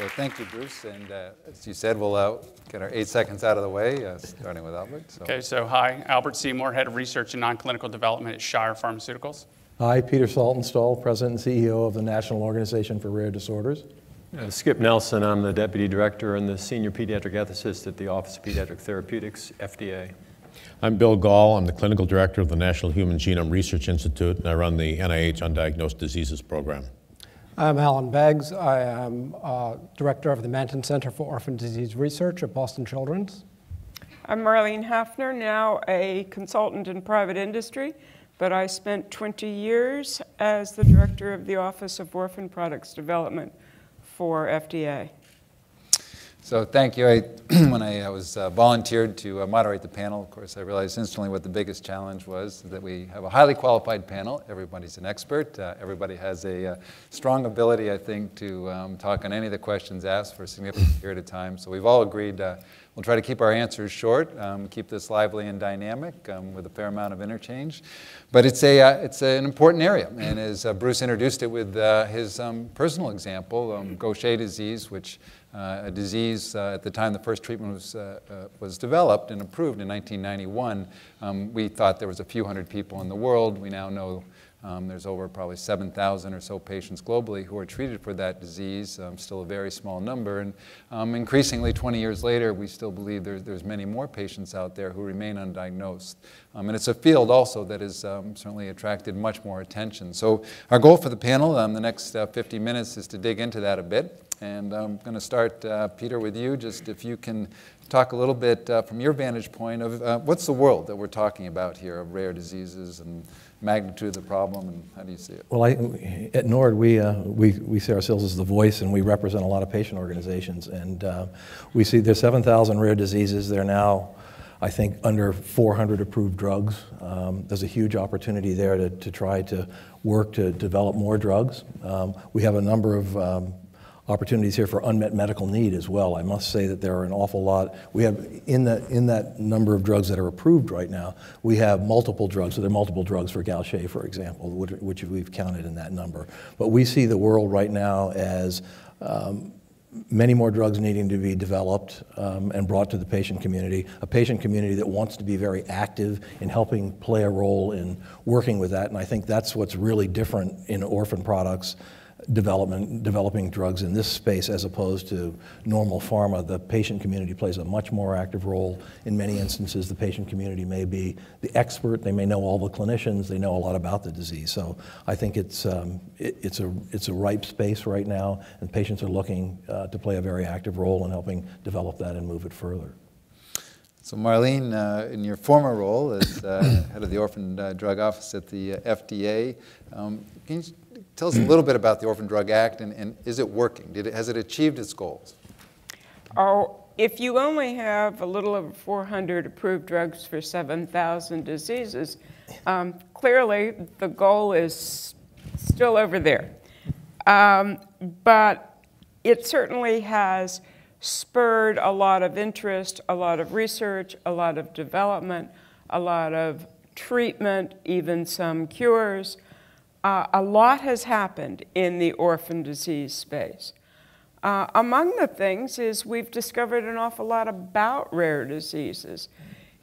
So thank you, Bruce. And as you said, we'll get our 8 seconds out of the way, starting with Albert. So. Okay, so hi, Albert Seymour, Head of Research and Non-Clinical Development at Shire Pharmaceuticals. Hi, Peter Saltonstall, President and CEO of the National Organization for Rare Disorders. Skip Nelson, I'm the Deputy Director and the Senior Pediatric Ethicist at the Office of Pediatric Therapeutics, FDA. I'm Bill Gall. I'm the Clinical Director of the National Human Genome Research Institute, and I run the NIH Undiagnosed Diseases Program. I'm Alan Beggs. I am Director of the Manton Center for Orphan Disease Research at Boston Children's. I'm Marlene Haffner, now a consultant in private industry, but I spent 20 years as the Director of the Office of Orphan Products Development for FDA. So thank you. When I was volunteered to moderate the panel, of course, I realized instantly what the biggest challenge was, that we have a highly qualified panel. Everybody's an expert. Everybody has a strong ability, I think, to talk on any of the questions asked for a significant period of time. So we've all agreed we'll try to keep our answers short, keep this lively and dynamic with a fair amount of interchange. But it's an important area. And as Bruce introduced it with his personal example, Gaucher disease, which a disease at the time the first treatment was developed and approved in 1991. We thought there was a few hundred people in the world. We now know there's over probably 7,000 or so patients globally who are treated for that disease, still a very small number. And increasingly, 20 years later, we still believe there's many more patients out there who remain undiagnosed. And it's a field also that has certainly attracted much more attention. So our goal for the panel the next 50 minutes is to dig into that a bit. And I'm going to start, Peter, with you. Just if you can talk a little bit from your vantage point of what's the world that we're talking about here of rare diseases and magnitude of the problem, and how do you see it? Well, at NORD, we see ourselves as the voice, and we represent a lot of patient organizations. And we see there's 7,000 rare diseases. There are now, I think, under 400 approved drugs. There's a huge opportunity there to try to work to develop more drugs. We have a number of opportunities here for unmet medical need as well. I must say that there are an awful lot. We have, in that number of drugs that are approved right now, we have multiple drugs. So there are multiple drugs for Gaucher, for example, which we've counted in that number. But we see the world right now as many more drugs needing to be developed and brought to the patient community, a patient community that wants to be very active in helping play a role in working with that. And I think that's what's really different in orphan products developing drugs in this space as opposed to normal pharma. The patient community plays a much more active role. In many instances, the patient community may be the expert. They may know all the clinicians. They know a lot about the disease. So I think it's a ripe space right now, and patients are looking to play a very active role in helping develop that and move it further. So Marlene, in your former role as head of the Orphan Drug Office at the FDA, can you tell us a little bit about the Orphan Drug Act, and is it working? Has it achieved its goals? Oh, if you only have a little over 400 approved drugs for 7,000 diseases, clearly the goal is still over there. But it certainly has spurred a lot of interest, a lot of research, a lot of development, a lot of treatment, even some cures. A lot has happened in the orphan disease space. Among the things is we've discovered an awful lot about rare diseases.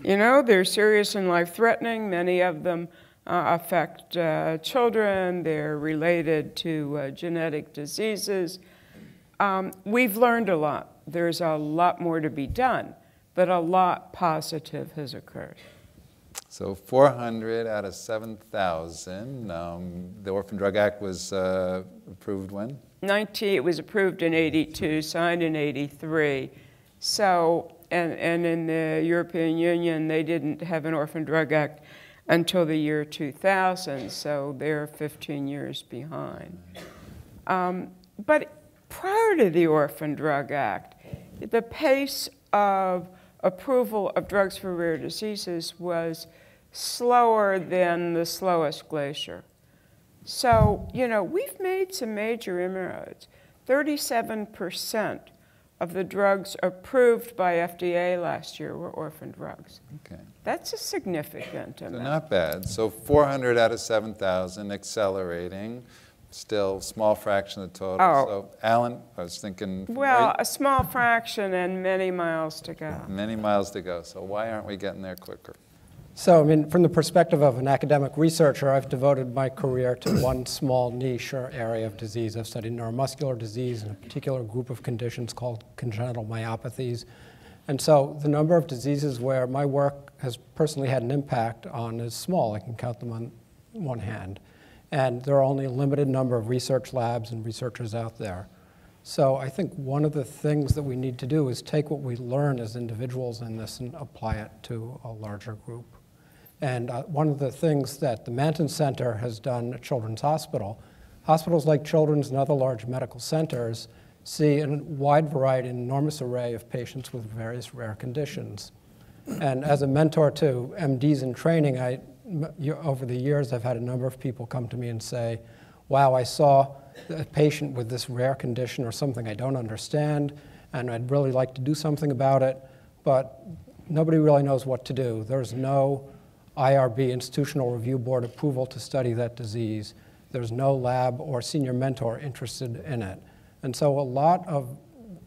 You know, they're serious and life-threatening. Many of them affect children. They're related to genetic diseases. We've learned a lot. There's a lot more to be done, but a lot positive has occurred. So 400 out of 7,000. The Orphan Drug Act was approved when? It was approved in '82, signed in '83. So, and in the European Union, they didn't have an Orphan Drug Act until the year 2000, so they're 15 years behind. But prior to the Orphan Drug Act, the pace of approval of drugs for rare diseases was slower than the slowest glacier. So, you know, we've made some major inroads. 37% of the drugs approved by FDA last year were orphan drugs. Okay. That's a significant amount. So not bad. So 400 out of 7,000, accelerating. Still, small fraction of the total. Oh. So, Alan, I was thinking. Well, a small fraction and many miles to go. Many miles to go. So why aren't we getting there quicker? So, I mean, from the perspective of an academic researcher, I've devoted my career to one small niche or area of disease. I've studied neuromuscular disease in a particular group of conditions called congenital myopathies. And so the number of diseases where my work has personally had an impact on is small. I can count them on one hand. And there are only a limited number of research labs and researchers out there. So I think one of the things that we need to do is take what we learn as individuals in this and apply it to a larger group. And one of the things that the Manton Center has done at Children's Hospital, hospitals like Children's and other large medical centers see a wide variety, an enormous array of patients with various rare conditions. And as a mentor to MDs in training, over the years, I've had a number of people come to me and say, wow, I saw a patient with this rare condition or something I don't understand, and I'd really like to do something about it, but nobody really knows what to do. There's no IRB, Institutional Review Board approval to study that disease. There's no lab or senior mentor interested in it. And so a lot of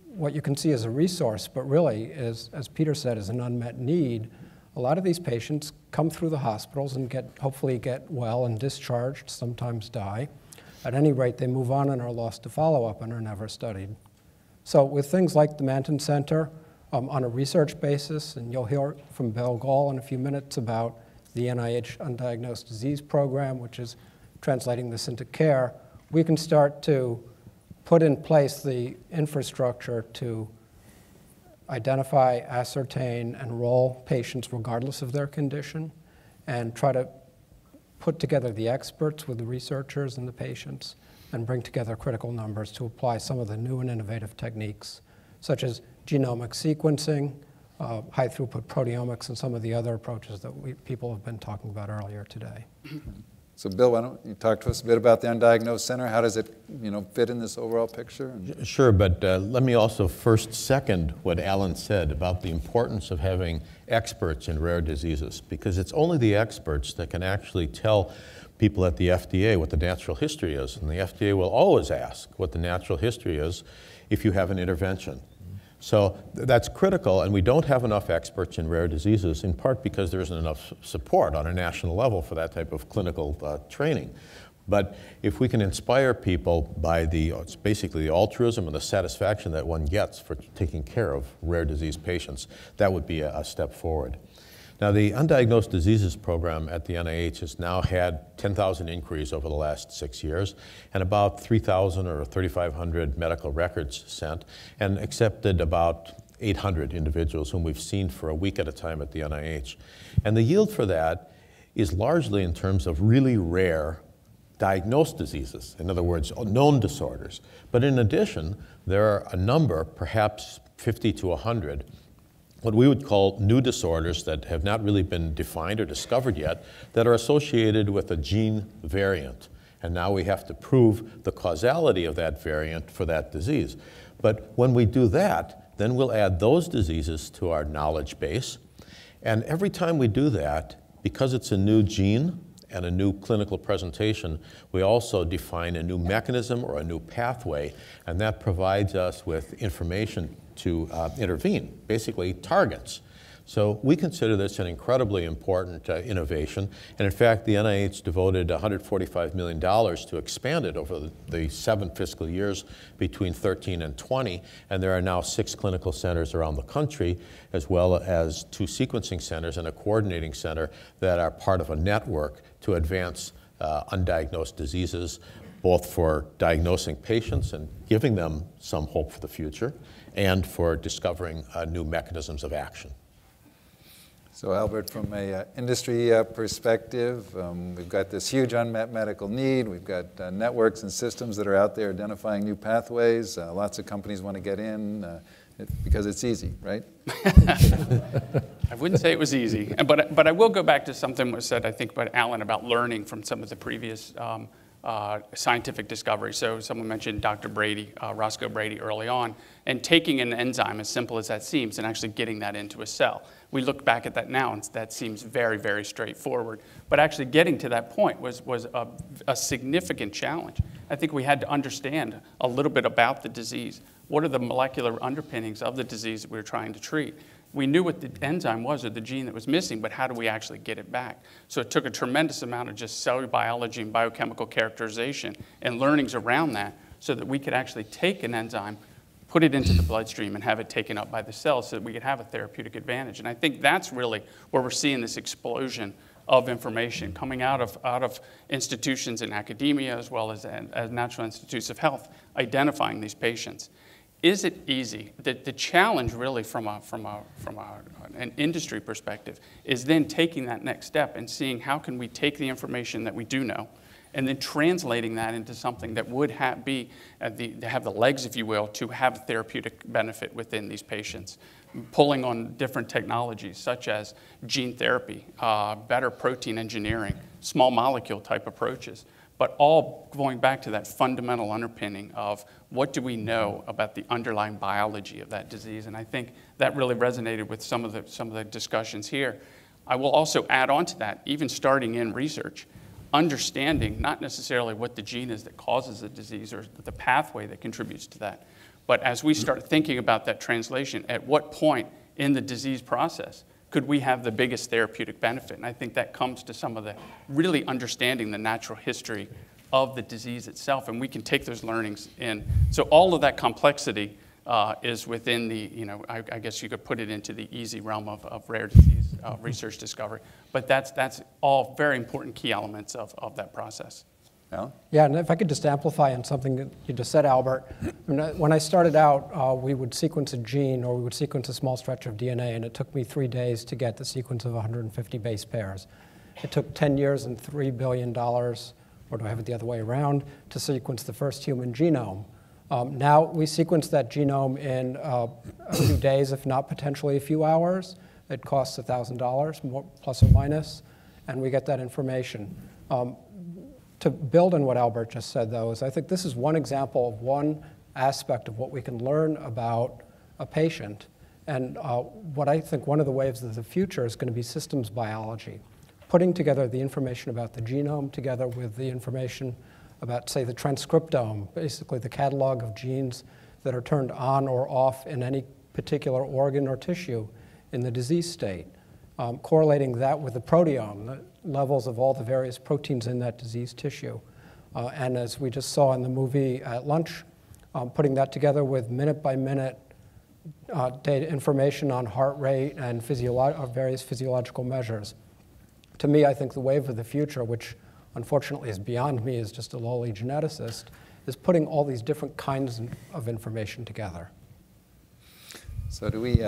what you can see as a resource, but really is, as Peter said, is an unmet need. A lot of these patients come through the hospitals and hopefully get well and discharged, sometimes die. At any rate, they move on and are lost to follow-up and are never studied. So with things like the Manton Center, on a research basis, and you'll hear from Bill Gall in a few minutes about the NIH Undiagnosed Disease Program, which is translating this into care, we can start to put in place the infrastructure to identify, ascertain, enroll patients regardless of their condition, and try to put together the experts with the researchers and the patients, and bring together critical numbers to apply some of the new and innovative techniques, such as genomic sequencing, high-throughput proteomics, and some of the other approaches that people have been talking about earlier today. So, Bill, why don't you talk to us a bit about the Undiagnosed Center? How does it, fit in this overall picture? Sure, but let me also first second what Alan said about the importance of having experts in rare diseases, because it's only the experts that can actually tell people at the FDA what the natural history is, and the FDA will always ask what the natural history is if you have an intervention. So that's critical, and we don't have enough experts in rare diseases, in part because there isn't enough support on a national level for that type of clinical training. But if we can inspire people by it's basically the altruism and the satisfaction that one gets for taking care of rare disease patients, that would be a step forward. Now, the Undiagnosed Diseases Program at the NIH has now had 10,000 inquiries over the last 6 years, and about 3,000 or 3,500 medical records sent, and accepted about 800 individuals whom we've seen for a week at a time at the NIH. And the yield for that is largely in terms of really rare diagnosed diseases, in other words, known disorders. But in addition, there are a number, perhaps 50 to 100, what we would call new disorders that have not really been defined or discovered yet, that are associated with a gene variant. And now we have to prove the causality of that variant for that disease. But when we do that, then we'll add those diseases to our knowledge base. And every time we do that, because it's a new gene and a new clinical presentation, we also define a new mechanism or a new pathway, and that provides us with information to intervene, basically targets. So we consider this an incredibly important innovation, and in fact the NIH devoted $145 million to expand it over the 7 fiscal years between 13 and 20, and there are now 6 clinical centers around the country, as well as 2 sequencing centers and a coordinating center that are part of a network to advance undiagnosed diseases, both for diagnosing patients and giving them some hope for the future, and for discovering new mechanisms of action. So Albert, from an industry perspective, we've got this huge unmet medical need. We've got networks and systems that are out there identifying new pathways. Lots of companies want to get in because it's easy, right? I wouldn't say it was easy, but I will go back to something that was said, I think, by Alan about learning from some of the previous scientific discovery. So someone mentioned Dr. Brady, Roscoe Brady early on, and taking an enzyme, as simple as that seems, and actually getting that into a cell. We look back at that now, and that seems very, very straightforward. But actually getting to that point was a significant challenge. I think we had to understand a little bit about the disease. What are the molecular underpinnings of the disease that we were trying to treat? We knew what the enzyme was or the gene that was missing, but how do we actually get it back? So it took a tremendous amount of just cellular biology and biochemical characterization and learnings around that so that we could actually take an enzyme, put it into the bloodstream, and have it taken up by the cells so that we could have a therapeutic advantage. And I think that's really where we're seeing this explosion of information coming out of institutions in academia as well as National Institutes of Health, identifying these patients. Is it easy? The challenge really from an industry perspective is then taking that next step and seeing how can we take the information that we do know and then translating that into something that would have the legs, if you will, to have therapeutic benefit within these patients. Pulling on different technologies such as gene therapy, better protein engineering, small molecule type approaches, but all going back to that fundamental underpinning of what do we know about the underlying biology of that disease. And I think that really resonated with some of the discussions here. I will also add on to that, even starting in research, understanding not necessarily what the gene is that causes the disease or the pathway that contributes to that, but as we start thinking about that translation, at what point in the disease process could we have the biggest therapeutic benefit? And I think that comes to some of the really understanding the natural history of the disease itself, and we can take those learnings in. So all of that complexity is within the, I guess you could put it into the easy realm of rare disease research discovery. But that's all very important key elements of that process. Alan? Yeah, and if I could just amplify on something that you just said, Albert. When I started out, we would sequence a gene or we would sequence a small stretch of DNA, and it took me 3 days to get the sequence of 150 base pairs. It took 10 years and $3 billion, or do I have it the other way around, to sequence the first human genome. Now we sequence that genome in a few days, if not potentially a few hours. It costs $1,000, plus or minus, and we get that information. To build on what Albert just said, though, is I think this is one example of one aspect of what we can learn about a patient. And what I think one of the waves of the future is going to be systems biology, putting together the information about the genome together with the information about, say, the transcriptome, basically the catalog of genes that are turned on or off in any particular organ or tissue in the disease state, correlating that with the proteome, the levels of all the various proteins in that disease tissue. And as we just saw in the movie at lunch, putting that together with minute-by-minute data information on heart rate and various physiological measures. To me, I think the wave of the future, which unfortunately is beyond me as just a lowly geneticist, is putting all these different kinds of information together. So do we,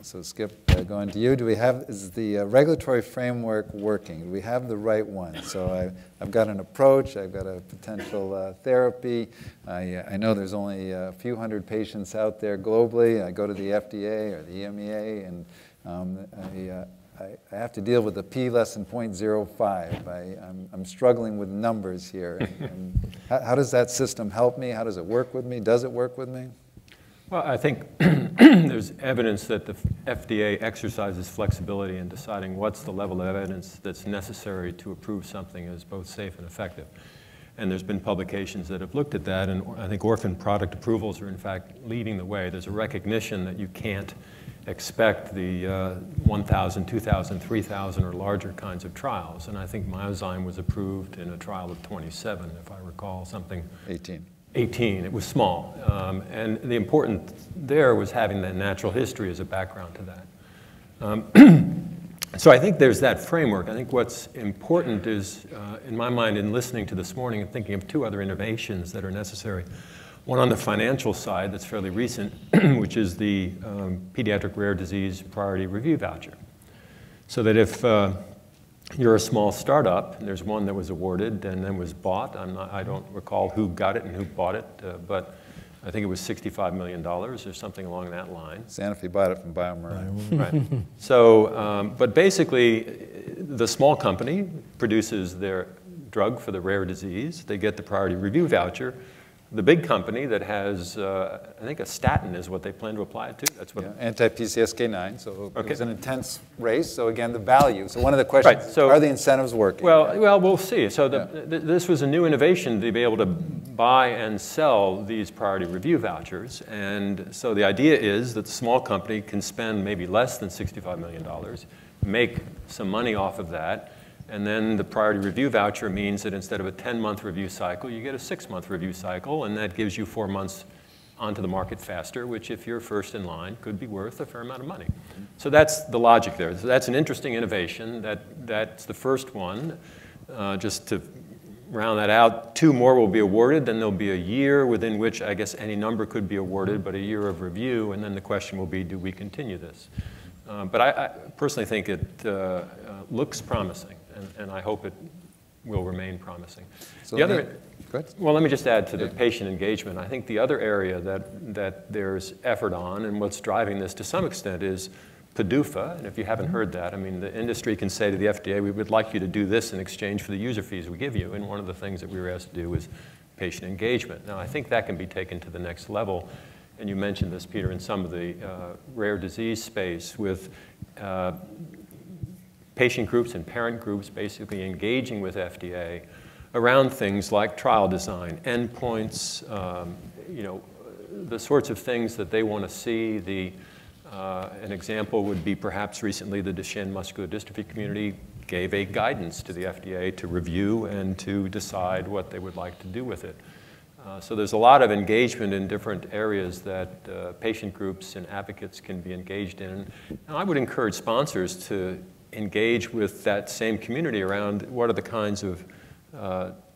so Skip, going to you, is the regulatory framework working? Do we have the right one? So I've got an approach, I've got a potential therapy. I know there's only a few hundred patients out there globally. I go to the FDA or the EMEA, and I have to deal with a p less than 0.05. I'm struggling with numbers here. And how does that system help me? How does it work with me? Does it work with me? Well, I think there's evidence that the FDA exercises flexibility in deciding what's the level of evidence that's necessary to approve something as both safe and effective. And there's been publications that have looked at that, and I think orphan product approvals are in fact leading the way. There's a recognition that you can't expect the 1,000, 2,000, 3,000 or larger kinds of trials. And I think Myozyme was approved in a trial of 27, if I recall, something. 18. It was small. And the important there was having that natural history as a background to that. So I think there's that framework. I think what's important is, in my mind, in listening to this morning and thinking of 2 other innovations that are necessary. One on the financial side that's fairly recent, which is the Pediatric Rare Disease Priority Review Voucher. So that if you're a small startup, and there's one that was awarded and then was bought. I don't recall who got it and who bought it, but I think it was $65 million or something along that line. Sanofi bought it from BioMarin. Right. So, but basically, the small company produces their drug for the rare disease. They get the priority review voucher. The big company that has, I think a statin is what they plan to apply it to. That's what. Yeah, anti-PCSK9. So Okay. it was an intense race. So again, the value. So one of the questions: Right, so- are the incentives working? Well, we'll see. So this was a new innovation to be able to buy and sell these priority review vouchers. And so the idea is that the small company can spend maybe less than $65 million, make some money off of that, and then the priority review voucher means that instead of a 10-month review cycle, you get a 6-month review cycle, and that gives you 4 months onto the market faster, which if you're first in line could be worth a fair amount of money. So that's the logic there. So that's an interesting innovation. That's the first one. Just to round that out, 2 more will be awarded, then there'll be a year within which I guess any number could be awarded, but a year of review, and then the question will be, do we continue this? But I personally think it looks promising, and I hope it will remain promising. So the other, go ahead. well, let me just add to the patient engagement. I think the other area that there's effort on, and what's driving this to some extent, is PDUFA. And if you haven't heard that, I mean, the industry can say to the FDA, we would like you to do this in exchange for the user fees we give you. And one of the things that we were asked to do was patient engagement. Now, I think that can be taken to the next level. And you mentioned this, Peter, in some of the rare disease space with patient groups and parent groups basically engaging with FDA around things like trial design, endpoints, you know, the sorts of things that they want to see. An example would be perhaps recently the Duchenne muscular dystrophy community gave a guidance to the FDA to review and to decide what they would like to do with it. So there's a lot of engagement in different areas that patient groups and advocates can be engaged in. And I would encourage sponsors to engage with that same community around what are the kinds of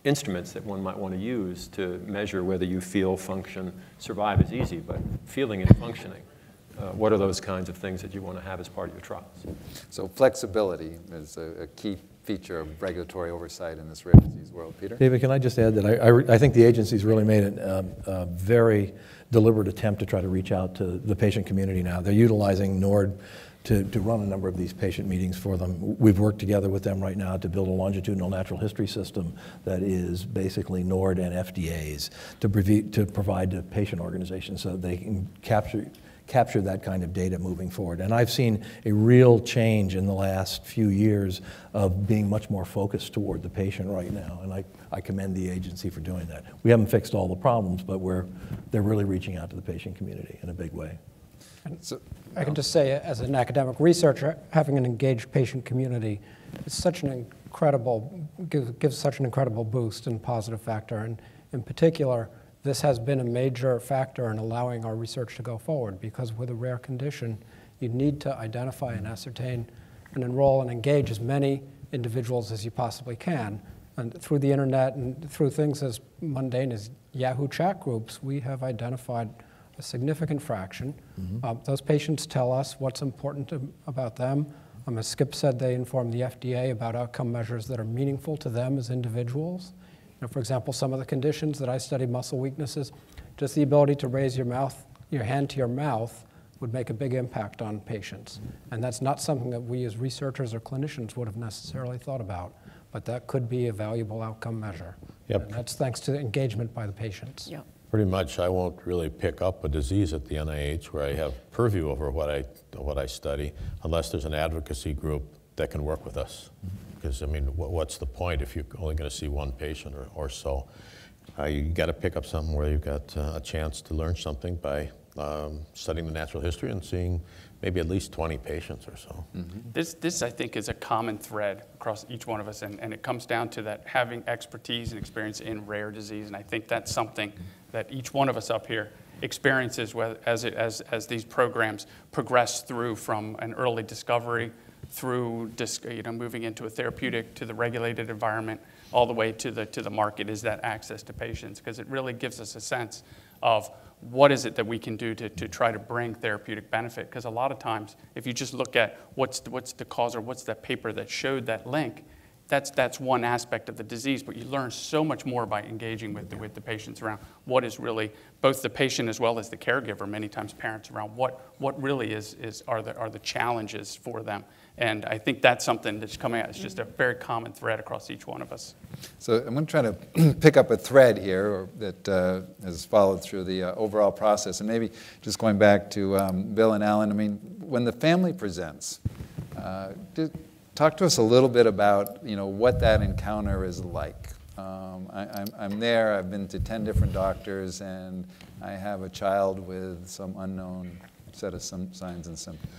instruments that one might want to use to measure whether you feel, function, survive is easy, but feeling and functioning. What are those kinds of things that you want to have as part of your trials? So flexibility is a key feature of regulatory oversight in this rare disease world. Peter? David, can I just add that I think the agency's really made a very deliberate attempt to try to reach out to the patient community now. They're utilizing NORD to run a number of these patient meetings for them. We've worked together with them right now to build a longitudinal natural history system that is basically NORD and FDA's to provide to patient organizations so they can capture that kind of data moving forward. And I've seen a real change in the last few years of being much more focused toward the patient right now, and I commend the agency for doing that. We haven't fixed all the problems, but they're really reaching out to the patient community in a big way. So, I can just say, as an academic researcher, having an engaged patient community is such an incredible, gives such an incredible boost and positive factor. And in particular, this has been a major factor in allowing our research to go forward, because with a rare condition, you need to identify and ascertain and enroll and engage as many individuals as you possibly can. And through the internet and through things as mundane as Yahoo chat groups, we have identified a significant fraction. Those patients tell us what's important about them. As Skip said, they inform the FDA about outcome measures that are meaningful to them as individuals. You know, for example, some of the conditions that I study, muscle weaknesses, just the ability to raise your hand to your mouth would make a big impact on patients. And that's not something that we as researchers or clinicians would have necessarily thought about, but that could be a valuable outcome measure. Yep. And that's thanks to engagement by the patients. Yep. Pretty much, I won't really pick up a disease at the NIH where I have purview over what I study, unless there's an advocacy group that can work with us. Because I mean, what's the point if you're only going to see one patient or so? You got to pick up something where you've got a chance to learn something by studying the natural history and seeing maybe at least 20 patients or so. This, I think, is a common thread across each one of us, and it comes down to that having expertise and experience in rare disease, and I think that's something that each one of us up here experiences as these programs progress through from an early discovery through moving into a therapeutic to the regulated environment all the way to the market, is that access to patients, because it really gives us a sense of what is it that we can do to try to bring therapeutic benefit. Because a lot of times, if you just look at what's the cause or what's that paper that showed that link, that's one aspect of the disease, but you learn so much more by engaging with the patients around what is really, both the patient as well as the caregiver, many times parents, around what really are the challenges for them. And I think that's something that's coming out. It's just a very common thread across each one of us. So I'm going to try to pick up a thread here that has followed through the overall process. And maybe just going back to Bill and Alan, I mean, when the family presents, talk to us a little bit about, what that encounter is like. I'm there, I've been to 10 different doctors, and I have a child with some unknown set of some signs and symptoms.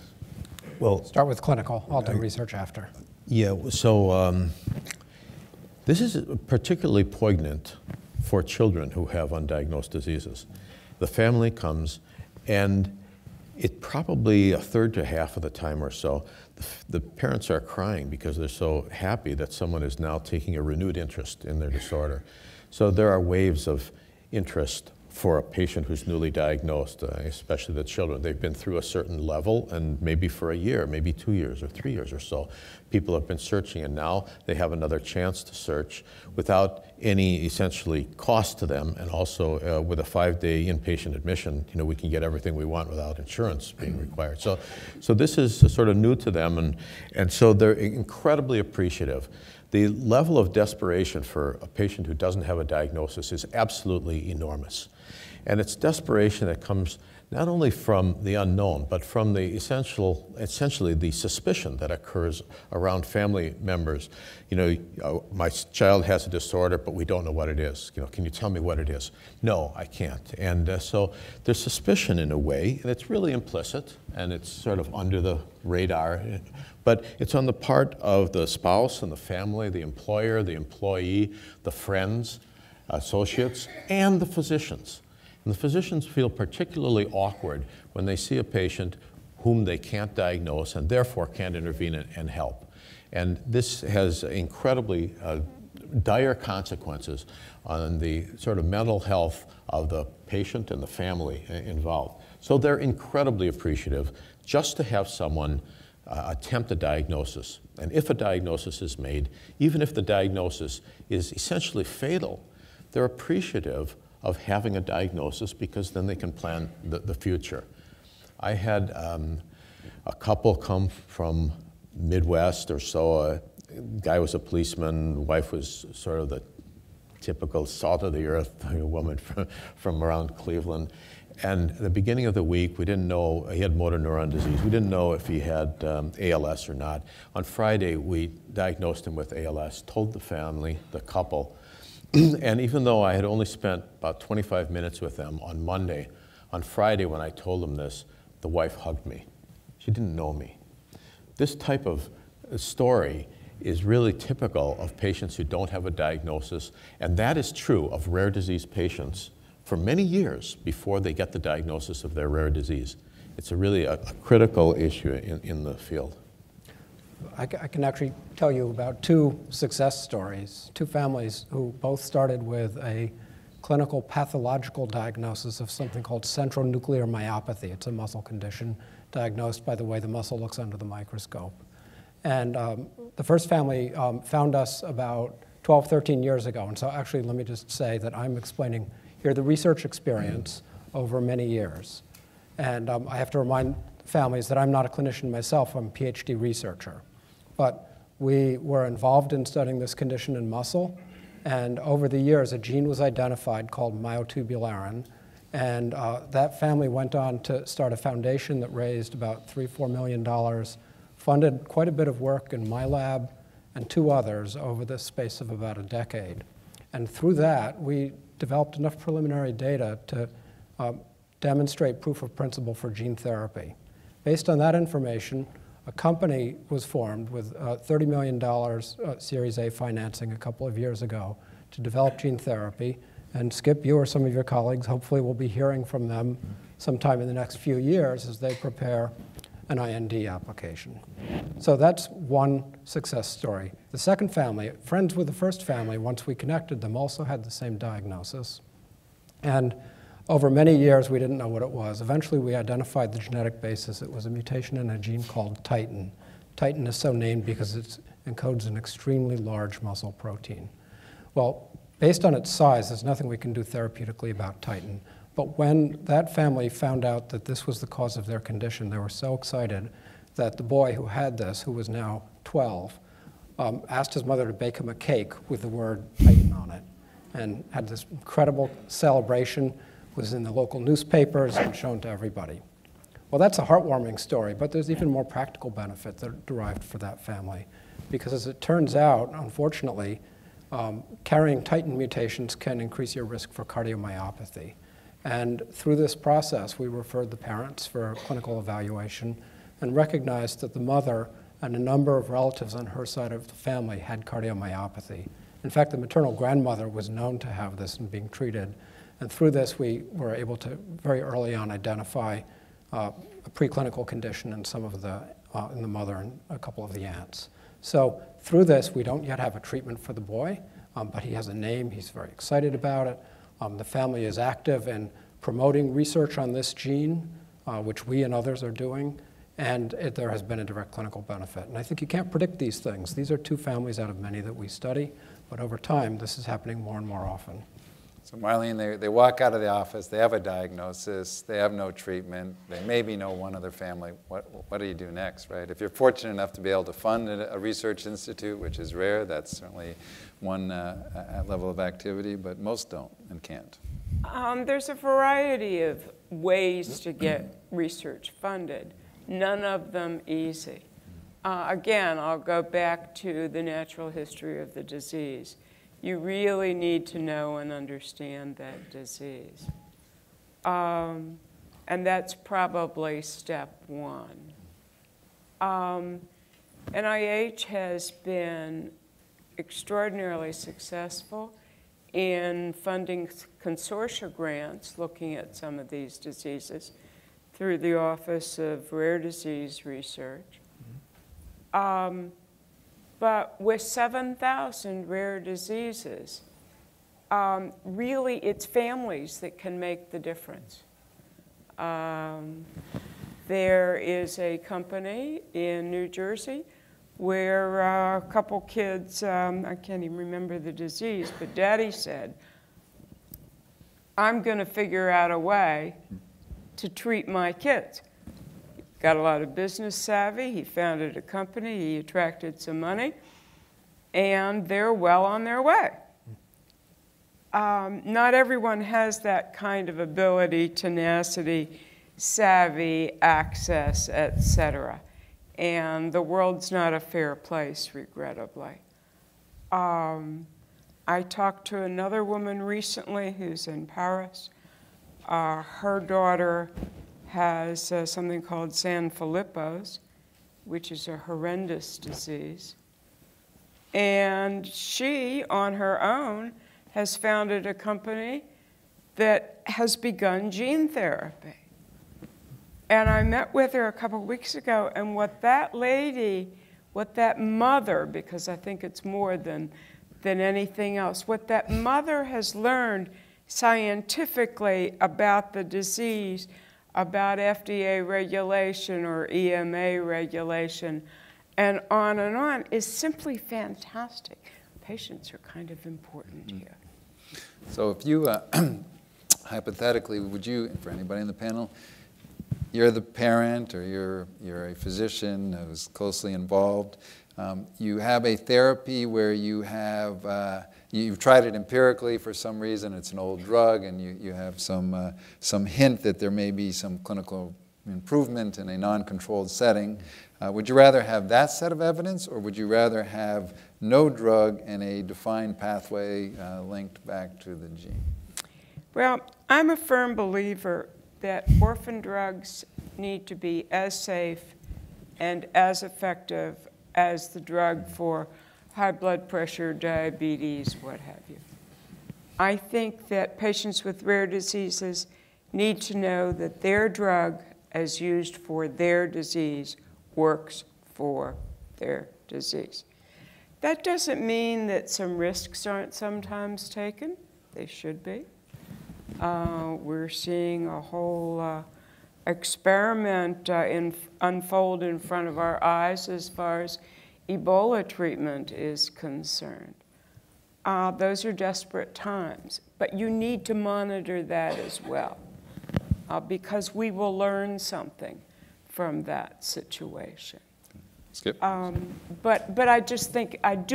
Well, Start with clinical. I'll do research after. yeah, so this is particularly poignant for children who have undiagnosed diseases. The family comes, and it probably a third to half of the time or so, the parents are crying because they're so happy that someone is now taking a renewed interest in their disorder. So there are waves of interest for a patient who's newly diagnosed, especially the children. They've been through a certain level, and maybe for a year, maybe 2 years or 3 years or so, people have been searching, and now they have another chance to search without any essentially cost to them, and also with a 5-day inpatient admission, we can get everything we want without insurance being required. So this is sort of new to them, and so they're incredibly appreciative. The level of desperation for a patient who doesn't have a diagnosis is absolutely enormous. And it's desperation that comes not only from the unknown, but from the essentially the suspicion that occurs around family members. My child has a disorder, but we don't know what it is. Can you tell me what it is? No, I can't. And so there's suspicion in a way, and it's really implicit, and it's sort of under the radar. But it's on the part of the spouse and the family, the employer, the employee, the friends, associates, and the physicians. And the physicians feel particularly awkward when they see a patient whom they can't diagnose and therefore can't intervene and help. And this has incredibly dire consequences on the sort of mental health of the patient and the family involved. So they're incredibly appreciative just to have someone attempt a diagnosis. And if a diagnosis is made, even if the diagnosis is essentially fatal, they're appreciative of having a diagnosis because then they can plan the future. I had a couple come from Midwest or so. A guy was a policeman, the wife was sort of the typical salt of the earth woman from around Cleveland. And at the beginning of the week, we didn't know, he had motor neuron disease. We didn't know if he had ALS or not. On Friday, we diagnosed him with ALS, told the family, the couple, and even though I had only spent about 25 minutes with them on Monday, on Friday when I told them this, the wife hugged me. She didn't know me. This type of story is really typical of patients who don't have a diagnosis, and that is true of rare disease patients for many years before they get the diagnosis of their rare disease. It's really a critical issue in the field. I can actually tell you about 2 success stories, 2 families who both started with a clinical pathological diagnosis of something called central nuclear myopathy. It's a muscle condition diagnosed by the way the muscle looks under the microscope. And the first family found us about 12, 13 years ago. And so actually, let me just say that I'm explaining here the research experience over many years. And I have to remind families that I'm not a clinician myself, I'm a PhD researcher. But we were involved in studying this condition in muscle, and over the years a gene was identified called myotubularin, and that family went on to start a foundation that raised about $3-4 million, funded quite a bit of work in my lab and 2 others over the space of about a decade. And through that, we developed enough preliminary data to demonstrate proof of principle for gene therapy. Based on that information, a company was formed with $30 million Series A financing a couple of years ago to develop gene therapy. And Skip, you or some of your colleagues, hopefully we'll be hearing from them sometime in the next few years as they prepare an IND application. So that's one success story. The second family, friends with the first family, once we connected them, also had the same diagnosis. And over many years, we didn't know what it was. Eventually, we identified the genetic basis. It was a mutation in a gene called Titin. Titin is so named because it's encodes an extremely large muscle protein. Well, based on its size, there's nothing we can do therapeutically about Titin. But when that family found out that this was the cause of their condition, they were so excited that the boy who had this, who was now 12, asked his mother to bake him a cake with the word Titin on it, and had this incredible celebration, was in the local newspapers and shown to everybody. Well, that's a heartwarming story, but there's even more practical benefit that are derived for that family. Because as it turns out, unfortunately, carrying Titin mutations can increase your risk for cardiomyopathy. And through this process, we referred the parents for clinical evaluation and recognized that the mother and a number of relatives on her side of the family had cardiomyopathy. In fact, the maternal grandmother was known to have this and being treated. And through this, we were able to very early on identify a preclinical condition in some of in the mother and a couple of the aunts. So through this, we don't yet have a treatment for the boy, but he has a name. He's very excited about it. The family is active in promoting research on this gene, which we and others are doing, and there has been a direct clinical benefit. And I think you can't predict these things. These are 2 families out of many that we study, but over time, this is happening more and more often. So Marlene, they walk out of the office, they have a diagnosis, they have no treatment, they maybe know one other family. What do you do next, right? If you're fortunate enough to be able to fund a research institute, which is rare, that's certainly one level of activity, but most don't and can't. There's a variety of ways to get research funded, none of them easy. Again, I'll go back to the natural history of the disease. You really need to know and understand that disease. And that's probably step 1. NIH has been extraordinarily successful in funding consortia grants looking at some of these diseases through the Office of Rare Disease Research. But with 7,000 rare diseases, really it's families that can make the difference. There is a company in New Jersey where a couple kids, I can't even remember the disease, but Daddy said, I'm going to figure out a way to treat my kids. Got a lot of business savvy. He founded a company. He attracted some money. And they're well on their way. Not everyone has that kind of ability, tenacity, savvy, access, et cetera. And the world's not a fair place, regrettably. I talked to another woman recently who's in Paris. Her daughter has something called Sanfilippo's, which is a horrendous disease. And she, on her own, has founded a company that has begun gene therapy. And I met with her a couple of weeks ago, and what that lady, what that mother, because I think it's more than anything else, what that mother has learned scientifically about the disease, about FDA regulation or EMA regulation, and on, is simply fantastic. Patients are kind of important here. So if you, hypothetically, would you, for anybody in the panel, you're the parent or you're a physician who's closely involved, you have a therapy where you have, you've tried it empirically for some reason, it's an old drug, and you have some hint that there may be some clinical improvement in a non-controlled setting. Would you rather have that set of evidence, or would you rather have no drug and a defined pathway linked back to the gene? Well, I'm a firm believer that orphan drugs need to be as safe and as effective as the drug for high blood pressure, diabetes, what have you. I think that patients with rare diseases need to know that their drug, as used for their disease, works for their disease. That doesn't mean that some risks aren't sometimes taken. They should be. We're seeing a whole experiment unfold in front of our eyes as far as Ebola treatment is concerned. Those are desperate times, but you need to monitor that as well, because we will learn something from that situation. Skip. But I do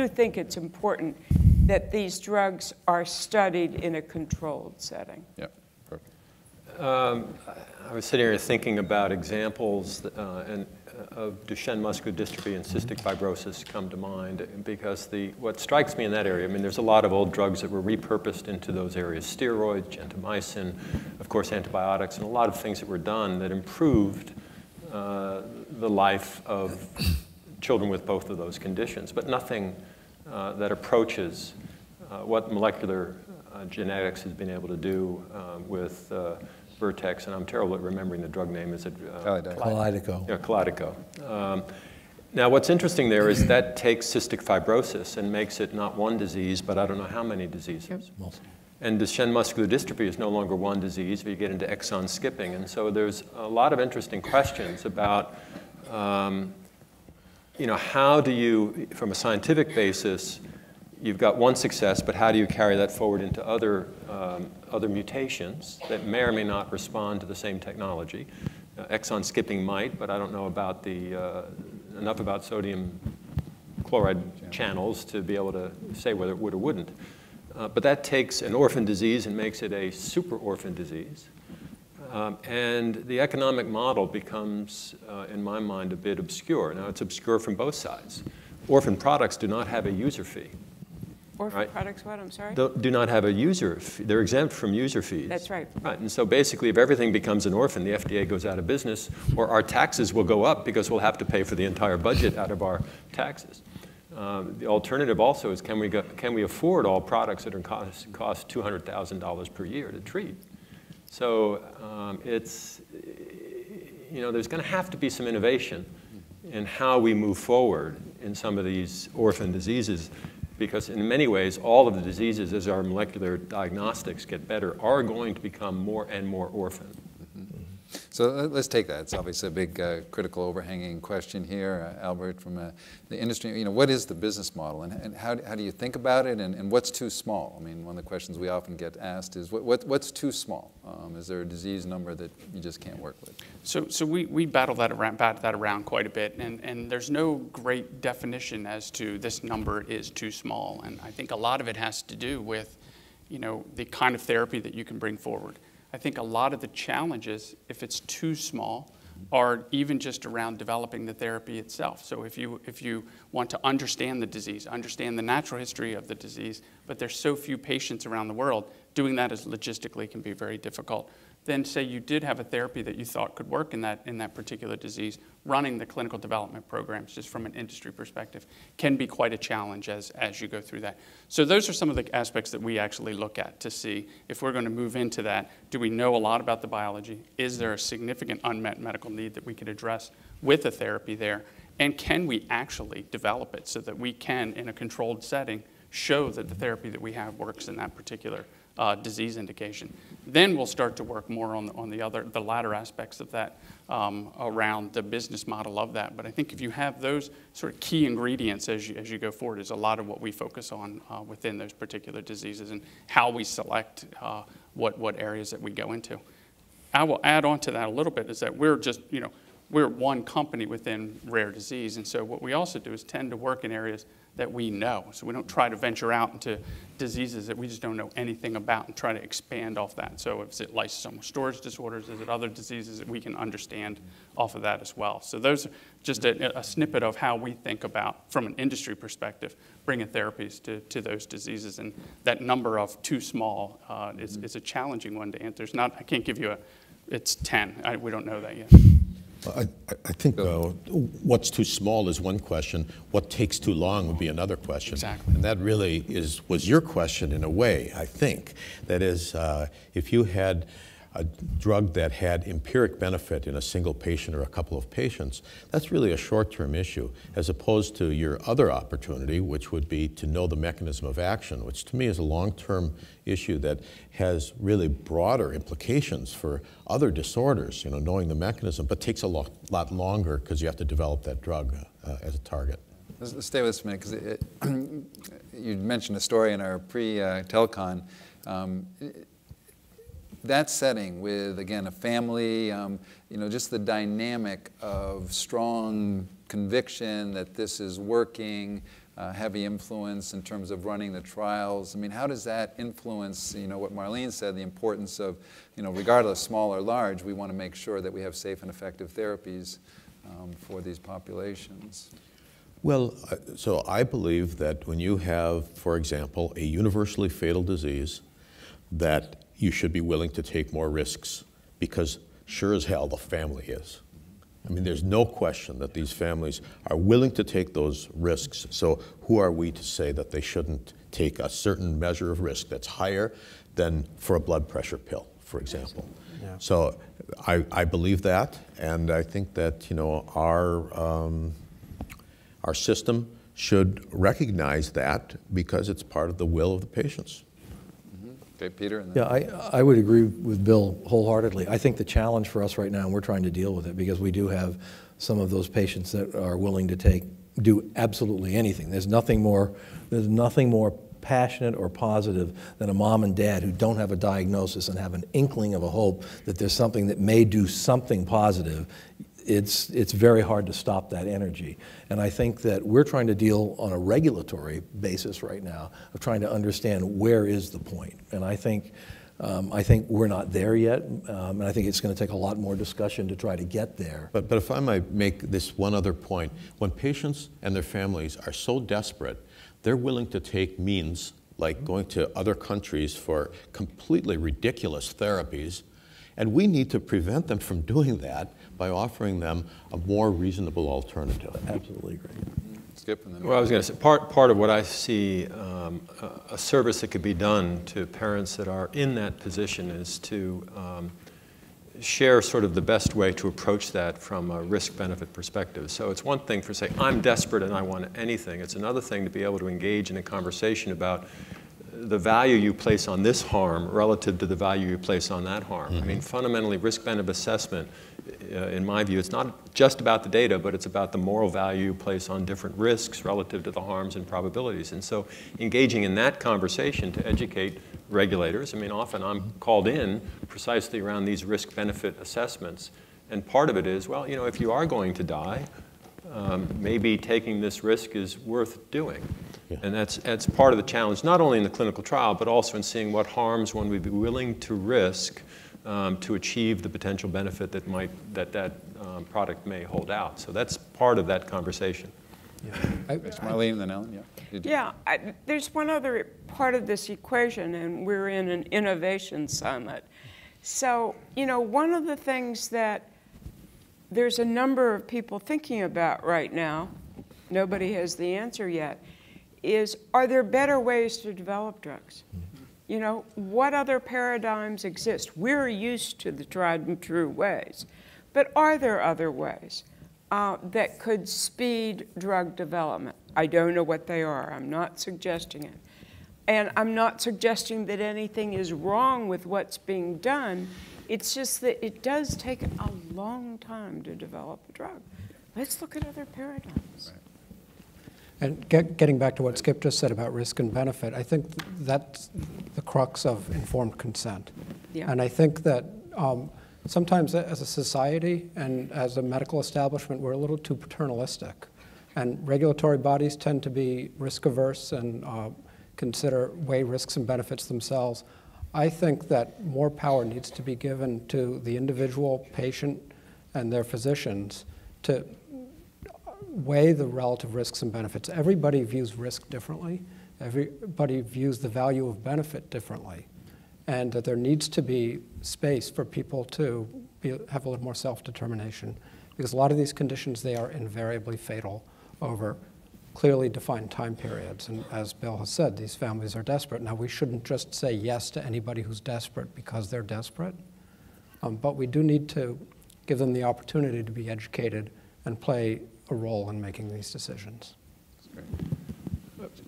think it's important that these drugs are studied in a controlled setting. Yeah, perfect. I was sitting here thinking about examples of Duchenne muscular dystrophy and cystic fibrosis come to mind, because what strikes me in that area, I mean, there's a lot of old drugs that were repurposed into those areas, steroids, gentamicin, of course antibiotics, and a lot of things that were done that improved the life of children with both of those conditions, but nothing that approaches what molecular genetics has been able to do with Vertex, and I'm terrible at remembering the drug name. Is it Kalydeco. Yeah, Kalydeco. Now, what's interesting there is that takes cystic fibrosis and makes it not one disease, but I don't know how many diseases. Yep. And Duchenne muscular dystrophy is no longer one disease, but you get into exon skipping. And so there's a lot of interesting questions about, how do you, from a scientific basis, you've got one success, but how do you carry that forward into other mutations that may or may not respond to the same technology? Exon skipping might, but I don't know about enough about sodium chloride channels to be able to say whether it would or wouldn't. But that takes an orphan disease and makes it a super orphan disease. And the economic model becomes, in my mind, a bit obscure. Now, it's obscure from both sides. Orphan products do not have a user fee. Orphan products what, I'm sorry? Do not have a user fee. They're exempt from user fees. That's right. Right, and so basically if everything becomes an orphan, the FDA goes out of business, or our taxes will go up because we'll have to pay for the entire budget out of our taxes. The alternative also is can we afford all products that cost $200,000 per year to treat? So there's going to have to be some innovation in how we move forward in some of these orphan diseases, because in many ways, all of the diseases, as our molecular diagnostics get better, are going to become more and more orphan. So let's take that. It's obviously a big critical overhanging question here. Albert, from the industry, what is the business model, and how do you think about it, and what's too small? I mean, one of the questions we often get asked is, what's too small? Is there a disease number that you just can't work with? So we battle that around quite a bit, and there's no great definition as to this number is too small. And I think a lot of it has to do with, the kind of therapy that you can bring forward. I think a lot of the challenges, if it's too small, are even just around developing the therapy itself. So if you want to understand the disease, understand the natural history of the disease, but there's so few patients around the world, doing that is logistically can be very difficult. Then say you did have a therapy that you thought could work in that particular disease, running the clinical development programs, just from an industry perspective, can be quite a challenge as you go through that. So those are some of the aspects that we actually look at to see if we're going to move into that. Do we know a lot about the biology? Is there a significant unmet medical need that we could address with a therapy there? And can we actually develop it so that we can, in a controlled setting, show that the therapy that we have works in that particular disease indication? Then we'll start to work more on the latter aspects of that, around the business model of that. But I think if you have those sort of key ingredients as you go forward, is a lot of what we focus on within those particular diseases and how we select what areas that we go into. I will add on to that a little bit, is that we're just, we're one company within rare disease, and so what we also do is tend to work in areas that we know. So we don't try to venture out into diseases that we just don't know anything about and try to expand off that. So is it lysosomal storage disorders? Is it other diseases that we can understand off of that as well? So those are just a snippet of how we think about, from an industry perspective, bringing therapies to those diseases. And that number of too small is a challenging one to answer. I can't give you it's 10. We don't know that yet. I think what's too small is one question. What takes too long would be another question. Exactly. And that really was your question in a way, I think. That is, if you had a drug that had empiric benefit in a single patient or a couple of patients, that's really a short-term issue, as opposed to your other opportunity, which would be to know the mechanism of action, which to me is a long-term issue that has really broader implications for other disorders, knowing the mechanism, but takes a lot longer because you have to develop that drug as a target. Let's stay with this a minute, because you mentioned a story in our pre-telecon. That setting with, again, a family, just the dynamic of strong conviction that this is working, heavy influence in terms of running the trials. I mean, how does that influence, what Marlene said, the importance of, regardless small or large, we want to make sure that we have safe and effective therapies for these populations? Well, so I believe that when you have, for example, a universally fatal disease, that you should be willing to take more risks, because sure as hell the family is. I mean, there's no question that these families are willing to take those risks. So who are we to say that they shouldn't take a certain measure of risk that's higher than for a blood pressure pill, for example? Yeah. So I believe that, and I think that our system should recognize that, because it's part of the will of the patients. Okay, Peter? And then I would agree with Bill wholeheartedly. I think the challenge for us right now, and we're trying to deal with it, because we do have some of those patients that are willing to do absolutely anything. There's nothing more passionate or positive than a mom and dad who don't have a diagnosis and have an inkling of a hope that there's something that may do something positive. It's very hard to stop that energy. And I think that we're trying to deal on a regulatory basis right now of trying to understand where is the point. And I think we're not there yet, and I think it's going to take a lot more discussion to try to get there. But if I might make this one other point, when patients and their families are so desperate, they're willing to take means like going to other countries for completely ridiculous therapies, and we need to prevent them from doing that by offering them a more reasonable alternative. Absolutely agree. Skip, and then well, I was going to say, part of what I see a service that could be done to parents that are in that position is to share sort of the best way to approach that from a risk-benefit perspective. So it's one thing for say, I'm desperate and I want anything. It's another thing to be able to engage in a conversation about the value you place on this harm relative to the value you place on that harm. Mm-hmm. I mean, fundamentally, risk-benefit assessment, in my view, it's not just about the data, but it's about the moral value you place on different risks relative to the harms and probabilities. And so engaging in that conversation to educate regulators, I mean, often I'm called in precisely around these risk-benefit assessments. And part of it is, well, if you are going to die, maybe taking this risk is worth doing. Yeah. And that's part of the challenge, not only in the clinical trial, but also in seeing what harms one would be willing to risk to achieve the potential benefit that product may hold out. So that's part of that conversation. Yeah. Marlene and then Ellen, yeah. There's one other part of this equation, and we're in an innovation summit. So, one of the things that there's a number of people thinking about right now, nobody has the answer yet, is are there better ways to develop drugs? What other paradigms exist? We're used to the tried and true ways, but are there other ways that could speed drug development? I don't know what they are. I'm not suggesting it. And I'm not suggesting that anything is wrong with what's being done. It's just that it does take a long time to develop a drug. Let's look at other paradigms. Right. And getting back to what Skip just said about risk and benefit, I think that's the crux of informed consent. Yeah. And I think that sometimes as a society and as a medical establishment, we're a little too paternalistic. And regulatory bodies tend to be risk averse and weigh risks and benefits themselves. I think that more power needs to be given to the individual patient and their physicians to weigh the relative risks and benefits. Everybody views risk differently. Everybody views the value of benefit differently. And that there needs to be space for people to have a little more self-determination. Because a lot of these conditions, they are invariably fatal over clearly defined time periods. And as Bill has said, these families are desperate. Now, we shouldn't just say yes to anybody who's desperate because they're desperate. But we do need to give them the opportunity to be educated and play a role in making these decisions.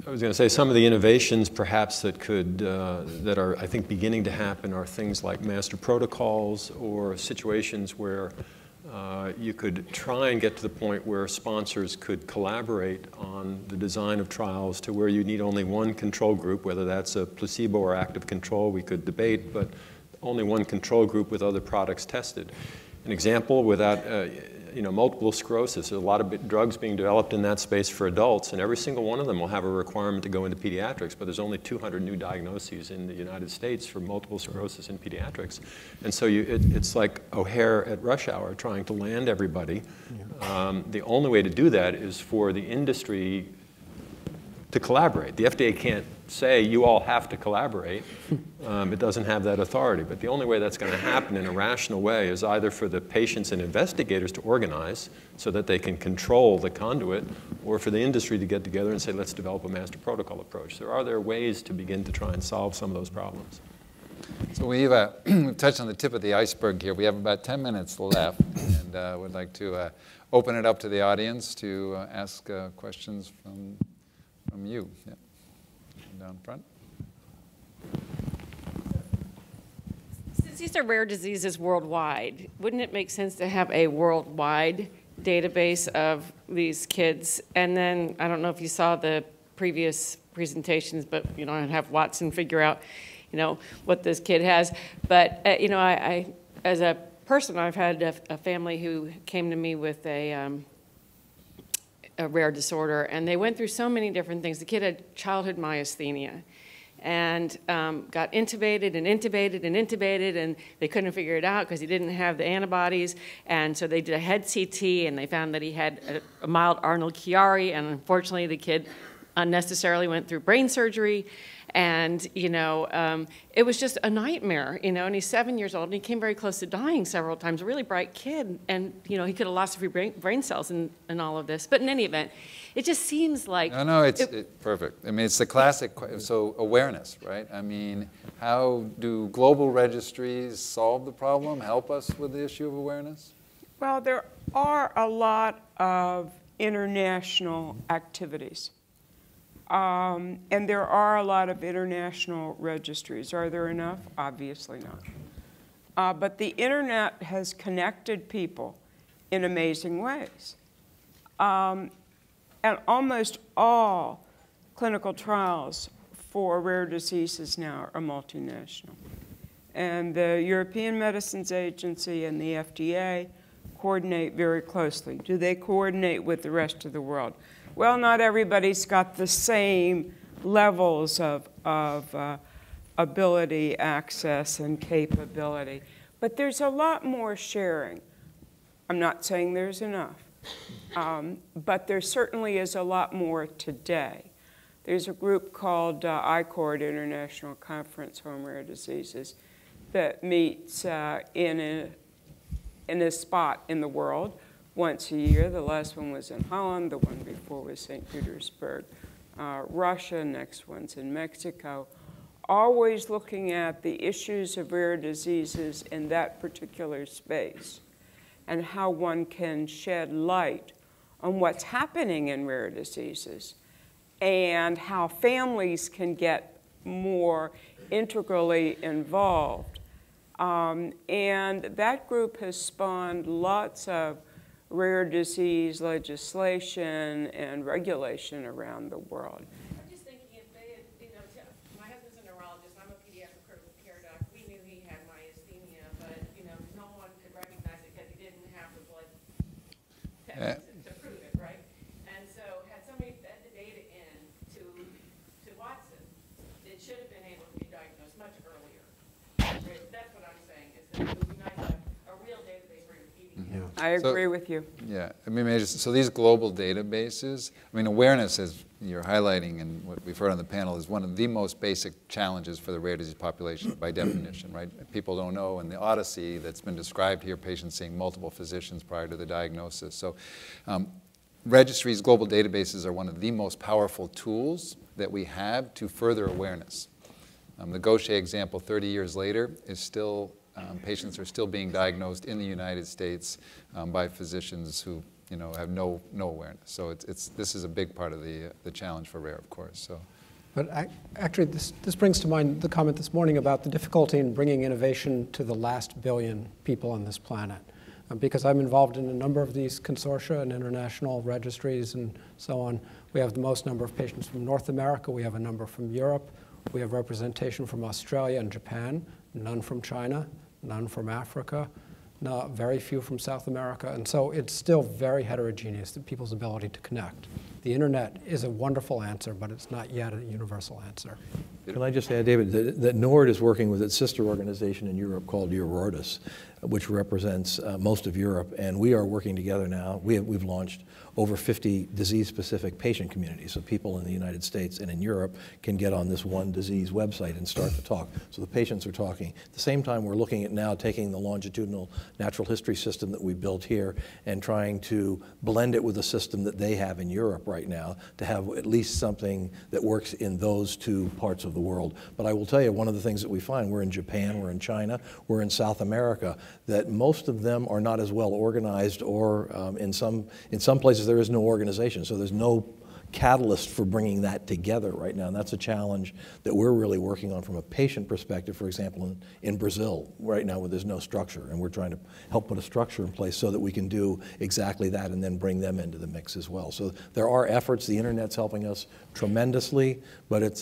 I was going to say some of the innovations perhaps that are, I think, beginning to happen are things like master protocols or situations where you could try and get to the point where sponsors could collaborate on the design of trials to where you need only one control group, whether that's a placebo or active control, we could debate, but only one control group with other products tested. An example, without multiple sclerosis, there's a lot of drugs being developed in that space for adults, and every single one of them will have a requirement to go into pediatrics, but there's only 200 new diagnoses in the United States for multiple sclerosis in pediatrics. And so it's like O'Hare at rush hour trying to land everybody. The only way to do that is for the industry to collaborate. The FDA can't say you all have to collaborate. It doesn't have that authority. But the only way that's going to happen in a rational way is either for the patients and investigators to organize so that they can control the conduit, or for the industry to get together and say, let's develop a master protocol approach. There are ways to begin to try and solve some of those problems. So we've touched on the tip of the iceberg here. We have about 10 minutes left, and would like to open it up to the audience to ask questions from you. Yeah. Down front. Since these are rare diseases worldwide, wouldn't it make sense to have a worldwide database of these kids? And then, I don't know if you saw the previous presentations, but I'd have Watson figure out, what this kid has. But I as a person, I've had a family who came to me with a rare disorder, and they went through so many different things. The kid had childhood myasthenia and got intubated and intubated and intubated, and they couldn't figure it out because he didn't have the antibodies. And so they did a head CT, and they found that he had a mild Arnold-Chiari, and unfortunately the kid unnecessarily went through brain surgery. And, it was just a nightmare, and he's 7 years old, and he came very close to dying several times, a really bright kid, and, he could have lost a few brain cells in all of this. But in any event, it just seems like... No, it's perfect. I mean, it's the classic, so awareness, right? I mean, how do global registries solve the problem, help us with the issue of awareness? Well, there are a lot of international activities. And there are a lot of international registries. Are there enough? Obviously not. But the internet has connected people in amazing ways. And almost all clinical trials for rare diseases now are multinational. And the European Medicines Agency and the FDA coordinate very closely. Do they coordinate with the rest of the world? Well, not everybody's got the same levels of ability, access, and capability. But there's a lot more sharing. I'm not saying there's enough. But there certainly is a lot more today. There's a group called ICORD, International Conference on Rare Diseases, that meets in a spot in the world once a year. The last one was in Holland. The one before was St. Petersburg, Russia. Next one's in Mexico. Always looking at the issues of rare diseases in that particular space and how one can shed light on what's happening in rare diseases and how families can get more integrally involved. And that group has spawned lots of rare disease legislation and regulation around the world. I'm just thinking if they had, my husband's a neurologist, I'm a pediatric critical care doc. We knew he had myasthenia, but, no one could recognize it because he didn't have the blood test to prove it, right? And so had somebody fed the data in to Watson, it should have been able to be diagnosed much earlier. That's what I'm saying, is that it would be nice to have a real database where you're feeding it. I agree with you. Yeah, I mean, so these global databases, I mean, awareness, as you're highlighting and what we've heard on the panel, is one of the most basic challenges for the rare disease population by definition, right? People don't know, and the odyssey that's been described here, patients seeing multiple physicians prior to the diagnosis. So registries, global databases are one of the most powerful tools that we have to further awareness. The Gaucher example 30 years later is still patients are still being diagnosed in the United States by physicians who, have no awareness. So this is a big part of the challenge for rare, of course. So, but actually, this brings to mind the comment this morning about the difficulty in bringing innovation to the last billion people on this planet. Because I'm involved in a number of these consortia and international registries and so on, we have the most number of patients from North America. We have a number from Europe. We have representation from Australia and Japan, none from China, none from Africa, very few from South America. And so it's still very heterogeneous, people's ability to connect. The internet is a wonderful answer, but it's not yet a universal answer. Can I just add, David, that NORD is working with its sister organization in Europe called Eurordis, which represents most of Europe, and we are working together now. We've launched over 50 disease-specific patient communities, so people in the United States and in Europe can get on this one disease website and start to talk. So the patients are talking. At the same time, we're looking at now taking the longitudinal natural history system that we built here and trying to blend it with a system that they have in Europe right now to have at least something that works in those two parts of the world. But I will tell you, one of the things that we find, we're in Japan, we're in China, we're in South America, that most of them are not as well organized, or in some places there is no organization, so there's no catalyst for bringing that together right now. And that's a challenge that we're really working on from a patient perspective, for example, in Brazil right now where there's no structure, and we're trying to help put a structure in place so that we can do exactly that and then bring them into the mix as well. So there are efforts. The internet's helping us tremendously, but it's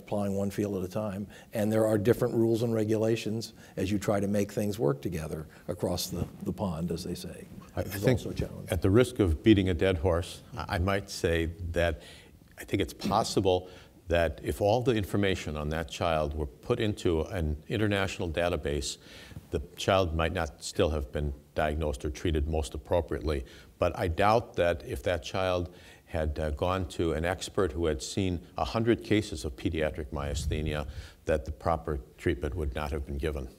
plowing one field at a time, and there are different rules and regulations as you try to make things work together across the pond, as they say. I think, at the risk of beating a dead horse, I might say that I think it's possible that if all the information on that child were put into an international database, the child might not still have been diagnosed or treated most appropriately. But I doubt that if that child had gone to an expert who had seen 100 cases of pediatric myasthenia, that the proper treatment would not have been given.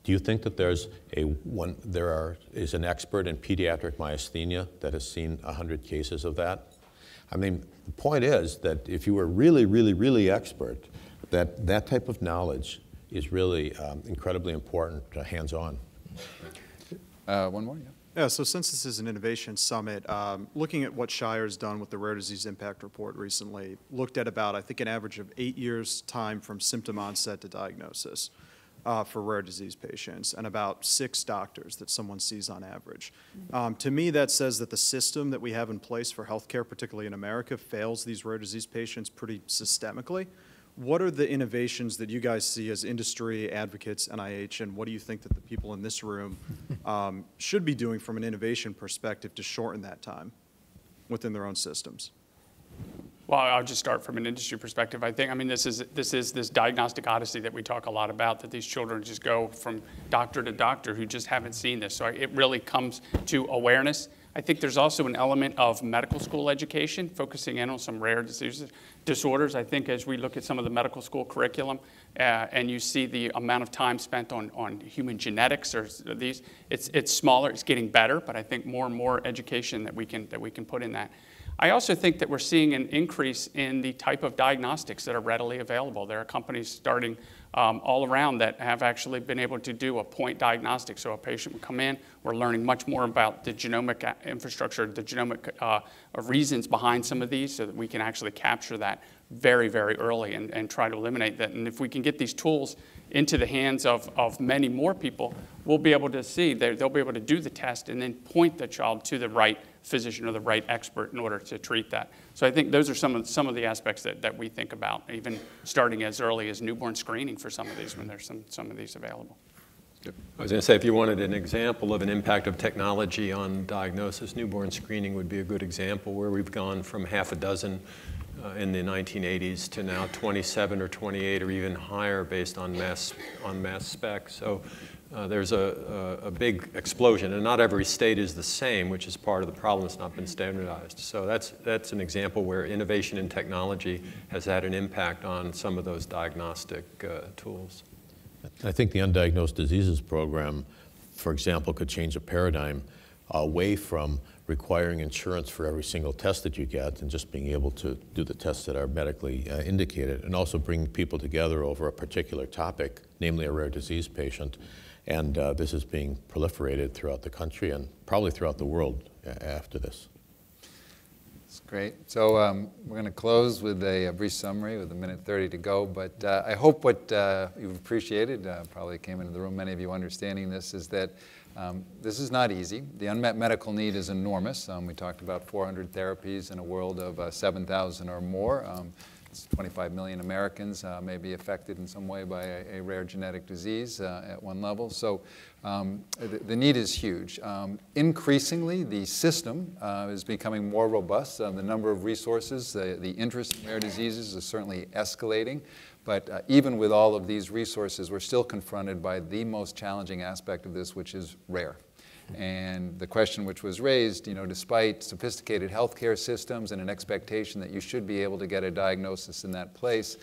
Do you think that there is an expert in pediatric myasthenia that has seen 100 cases of that? I mean, the point is that if you were really, really, really expert, that type of knowledge is really incredibly important, hands-on. One more, yeah. Yeah, so since this is an innovation summit, looking at what Shire's done with the Rare Disease Impact Report recently, looked at about, I think, an average of 8 years' time from symptom onset to diagnosis. For rare disease patients, and about 6 doctors that someone sees on average. To me, that says that the system that we have in place for healthcare, particularly in America, fails these rare disease patients pretty systemically. What are the innovations that you guys see as industry advocates, NIH, and what do you think that the people in this room should be doing from an innovation perspective to shorten that time within their own systems? Well, I'll just start from an industry perspective. I mean, this is this diagnostic odyssey that we talk a lot about, that these children just go from doctor to doctor who just haven't seen this. So it really comes to awareness. I think there's also an element of medical school education, focusing in on some rare disorders. I think as we look at some of the medical school curriculum, and you see the amount of time spent on human genetics or these, it's smaller, it's getting better, but I think more and more education that we can put in that. I also think that we're seeing an increase in the type of diagnostics that are readily available. There are companies starting all around that have actually been able to do a point diagnostic. So a patient would come in, we're learning much more about the genomic infrastructure, the genomic reasons behind some of these, so that we can actually capture that very, very early and try to eliminate that. And if we can get these tools into the hands of many more people, we'll be able to see, they'll be able to do the test and then point the child to the right physician or the right expert in order to treat that. So I think those are some of the aspects that we think about, even starting as early as newborn screening for some of these when there's some of these available. I was going to say, if you wanted an example of an impact of technology on diagnosis, newborn screening would be a good example, where we've gone from half a dozen in the 1980s to now 27 or 28 or even higher based on mass spec. So there's a big explosion, and not every state is the same, which is part of the problem. It's not been standardized. So that's an example where innovation in technology has had an impact on some of those diagnostic tools. I think the Undiagnosed Diseases Program, for example, could change a paradigm away from requiring insurance for every single test that you get and just being able to do the tests that are medically indicated, and also bring people together over a particular topic, namely a rare disease patient. And this is being proliferated throughout the country and probably throughout the world after this. That's great. So we're going to close with a brief summary with 1:30 to go. But I hope what you've appreciated, probably came into the room, many of you understanding this, is that this is not easy. The unmet medical need is enormous. We talked about 400 therapies in a world of 7,000 or more. 25 million Americans may be affected in some way by a rare genetic disease at one level. So the need is huge. Increasingly, the system is becoming more robust. The number of resources, the interest in rare diseases is certainly escalating. But even with all of these resources, we're still confronted by the most challenging aspect of this, which is rare. And the question which was raised, despite sophisticated healthcare systems and an expectation that you should be able to get a diagnosis in that place,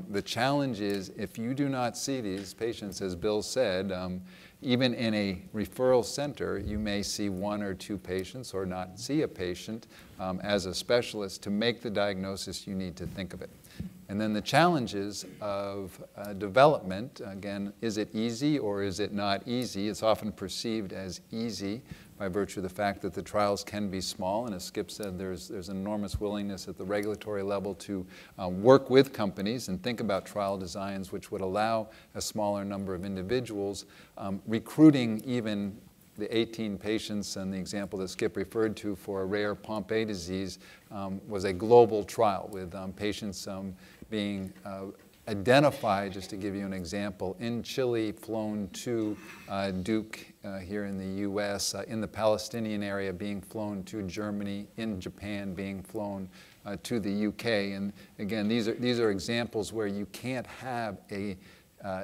the challenge is if you do not see these patients, as Bill said, even in a referral center, you may see 1 or 2 patients or not see a patient as a specialist. To make the diagnosis, you need to think of it. And then the challenges of development, again, is it easy or is it not easy? It's often perceived as easy by virtue of the fact that the trials can be small. And as Skip said, there's an enormous willingness at the regulatory level to work with companies and think about trial designs which would allow a smaller number of individuals. Recruiting even the 18 patients and the example that Skip referred to for a rare Pompe disease was a global trial with patients being identified, just to give you an example, in Chile, flown to Duke here in the US, in the Palestinian area being flown to Germany, in Japan being flown to the UK. And again, these are examples where you can't have a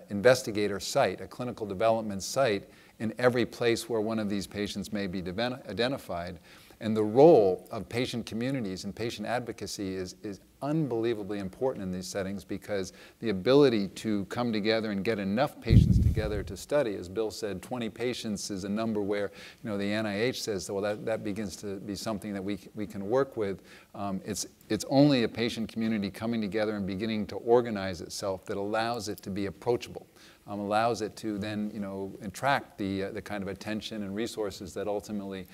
investigator site, a clinical development site, in every place where one of these patients may be identified. And the role of patient communities and patient advocacy is unbelievably important in these settings, because the ability to come together and get enough patients together to study, as Bill said, 20 patients is a number where the NIH says, well, that begins to be something that we can work with. It's only a patient community coming together and beginning to organize itself that allows it to be approachable. Allows it to then, attract the kind of attention and resources that ultimately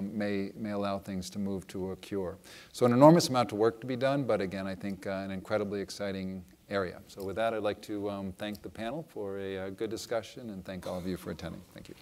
may allow things to move to a cure. So an enormous amount of work to be done, but again, I think an incredibly exciting area. So with that, I'd like to thank the panel for a good discussion and thank all of you for attending. Thank you.